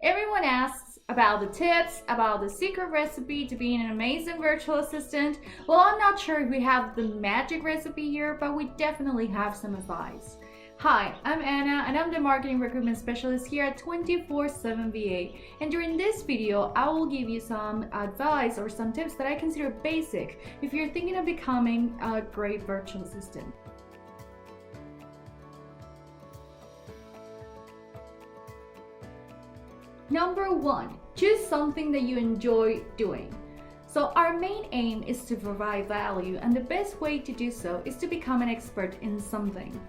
Everyone asks about the tips, about the secret recipe to being an amazing virtual assistant. Well, I'm not sure if we have the magic recipe here, but we definitely have some advice. Hi, I'm Anna and I'm the Marketing Recruitment Specialist here at 20four7VA. And during this video, I will give you some advice or some tips that I consider basic if you're thinking of becoming a great virtual assistant. Number 1, choose something that you enjoy doing. So our main aim is to provide value, and the best way to do so is to become an expert in something.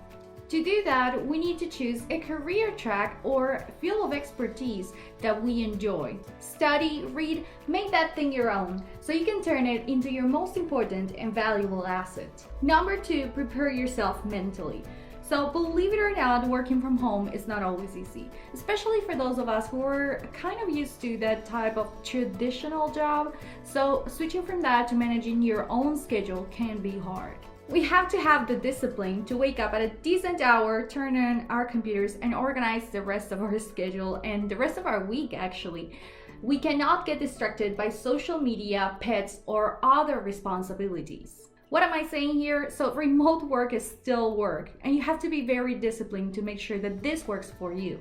To do that, we need to choose a career track or field of expertise that we enjoy. Study, read, make that thing your own so you can turn it into your most important and valuable asset. Number 2, prepare yourself mentally. So believe it or not, working from home is not always easy, especially for those of us who are kind of used to that type of traditional job. So switching from that to managing your own schedule can be hard. We have to have the discipline to wake up at a decent hour, turn on our computers, and organize the rest of our schedule and the rest of our week actually. We cannot get distracted by social media, pets, or other responsibilities. What am I saying here? So remote work is still work, and you have to be very disciplined to make sure that this works for you.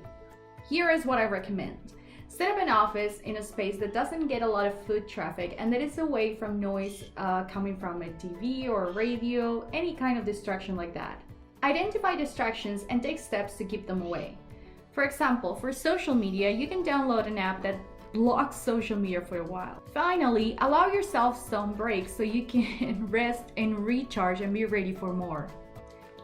Here is what I recommend. Set up an office in a space that doesn't get a lot of foot traffic and that is away from noise coming from a TV or a radio, any kind of distraction like that. Identify distractions and take steps to keep them away. For example, for social media, you can download an app that blocks social media for a while. Finally, allow yourself some breaks so you can rest and recharge and be ready for more.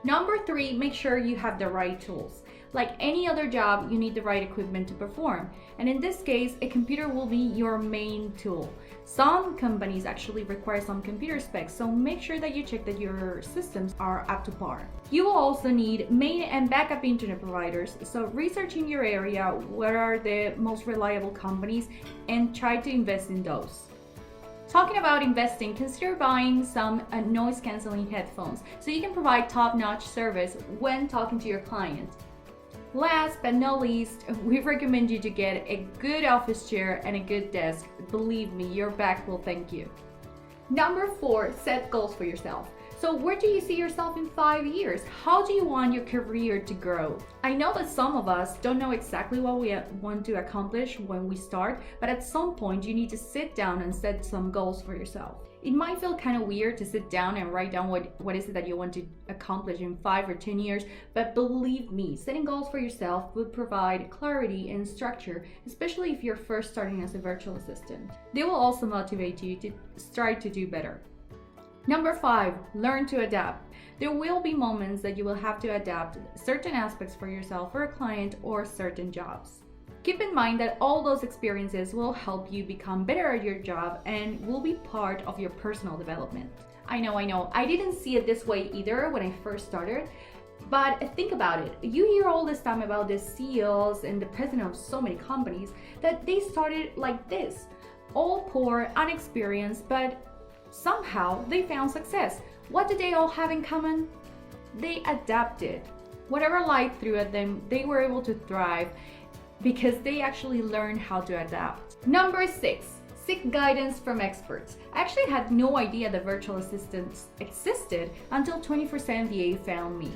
Number 3, make sure you have the right tools. Like any other job, you need the right equipment to perform. And in this case, a computer will be your main tool. Some companies actually require some computer specs, so make sure that you check that your systems are up to par. You will also need main and backup internet providers, so research in your area what are the most reliable companies and try to invest in those. Talking about investing, consider buying some noise cancelling headphones so you can provide top-notch service when talking to your client. Last but not least, we recommend you to get a good office chair and a good desk. Believe me, your back will thank you. Number 4, set goals for yourself. So where do you see yourself in 5 years? How do you want your career to grow? I know that some of us don't know exactly what we want to accomplish when we start, but at some point you need to sit down and set some goals for yourself. It might feel kind of weird to sit down and write down what is it that you want to accomplish in 5 or 10 years, but believe me, setting goals for yourself will provide clarity and structure, especially if you're first starting as a virtual assistant. They will also motivate you to strive to do better. Number 5, learn to adapt. There will be moments that you will have to adapt certain aspects for yourself, for a client, or certain jobs. Keep in mind that all those experiences will help you become better at your job and will be part of your personal development. I know, I didn't see it this way either when I first started, but think about it. You hear all this time about the CEOs and the president of so many companies that they started like this, all poor, unexperienced, but somehow they found success. What did they all have in common? They adapted. Whatever life threw at them, they were able to thrive because they actually learned how to adapt. Number 6, seek guidance from experts. I actually had no idea that virtual assistants existed until 20four7VA found me.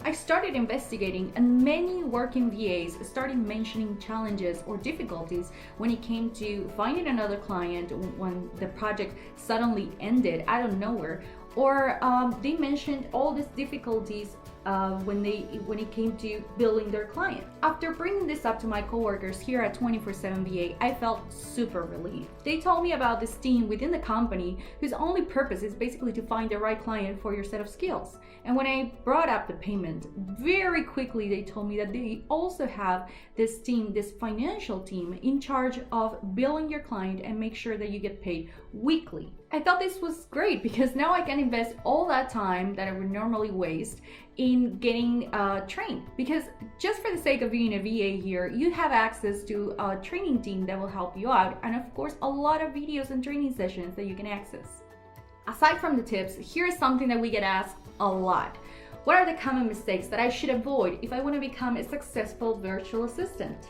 I started investigating, and many working VAs started mentioning challenges or difficulties when it came to finding another client when the project suddenly ended out of nowhere, or they mentioned all these difficulties when it came to billing their client. After bringing this up to my coworkers here at 20four7VA, I felt super relieved. They told me about this team within the company whose only purpose is basically to find the right client for your set of skills. And when I brought up the payment, very quickly they told me that they also have this team, this financial team, in charge of billing your client and make sure that you get paid weekly. I thought this was great because now I can invest all that time that I would normally waste in getting trained, because just for the sake of being a VA here, you have access to a training team that will help you out, and of course a lot of videos and training sessions that you can access. Aside from the tips, here's something that we get asked a lot. What are the common mistakes that I should avoid if I want to become a successful virtual assistant?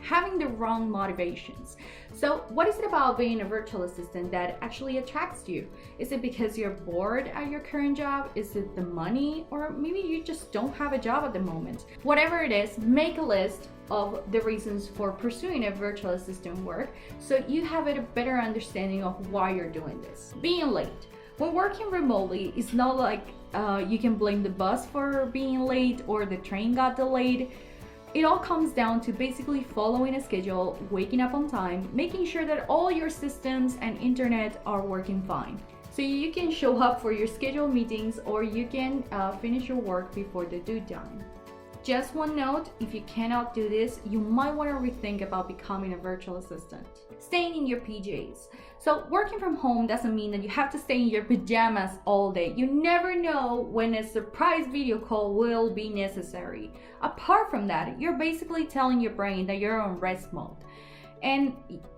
having the wrong motivations. So what is it about being a virtual assistant that actually attracts you? Is it because you're bored at your current job? Is it the money? Or maybe you just don't have a job at the moment? Whatever it is, make a list of the reasons for pursuing a virtual assistant work so you have a better understanding of why you're doing this. Being late. When working remotely, it's not like you can blame the bus for being late or the train got delayed. It all comes down to basically following a schedule, waking up on time, making sure that all your systems and internet are working fine. So you can show up for your scheduled meetings or you can finish your work before the due time. Just one note, if you cannot do this, you might want to rethink about becoming a virtual assistant. Staying in your PJs. So working from home doesn't mean that you have to stay in your pajamas all day. You never know when a surprise video call will be necessary. Apart from that, you're basically telling your brain that you're on rest mode. And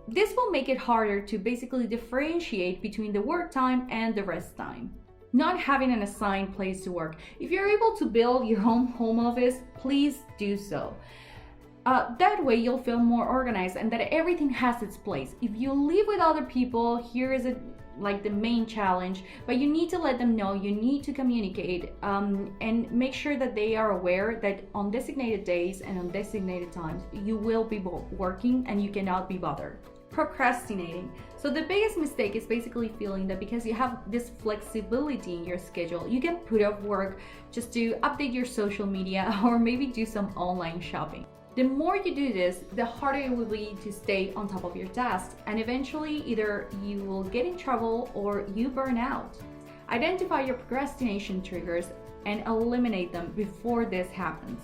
this will make it harder to basically differentiate between the work time and the rest time. Not having an assigned place to work. If you're able to build your own home office, please do so. That way you'll feel more organized and that everything has its place. If you live with other people, here is the main challenge, but you need to let them know, you need to communicate and make sure that they are aware that on designated days and on designated times, you will be working and you cannot be bothered. Procrastinating. So the biggest mistake is basically feeling that because you have this flexibility in your schedule, you can put off work just to update your social media or maybe do some online shopping. The more you do this, the harder it will be to stay on top of your tasks, and eventually either you will get in trouble or you burn out. Identify your procrastination triggers and eliminate them before this happens.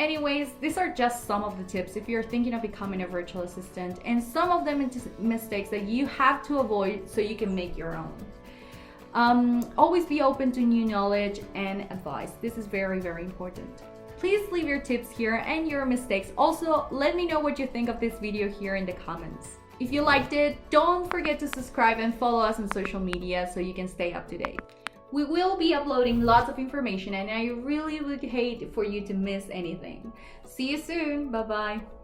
Anyways, these are just some of the tips if you're thinking of becoming a virtual assistant, and some of them mistakes that you have to avoid so you can make your own. Always be open to new knowledge and advice. This is very, very important. Please leave your tips here and your mistakes. Also, let me know what you think of this video here in the comments. If you liked it, don't forget to subscribe and follow us on social media so you can stay up to date. We will be uploading lots of information and I really would hate for you to miss anything. See you soon. Bye-bye.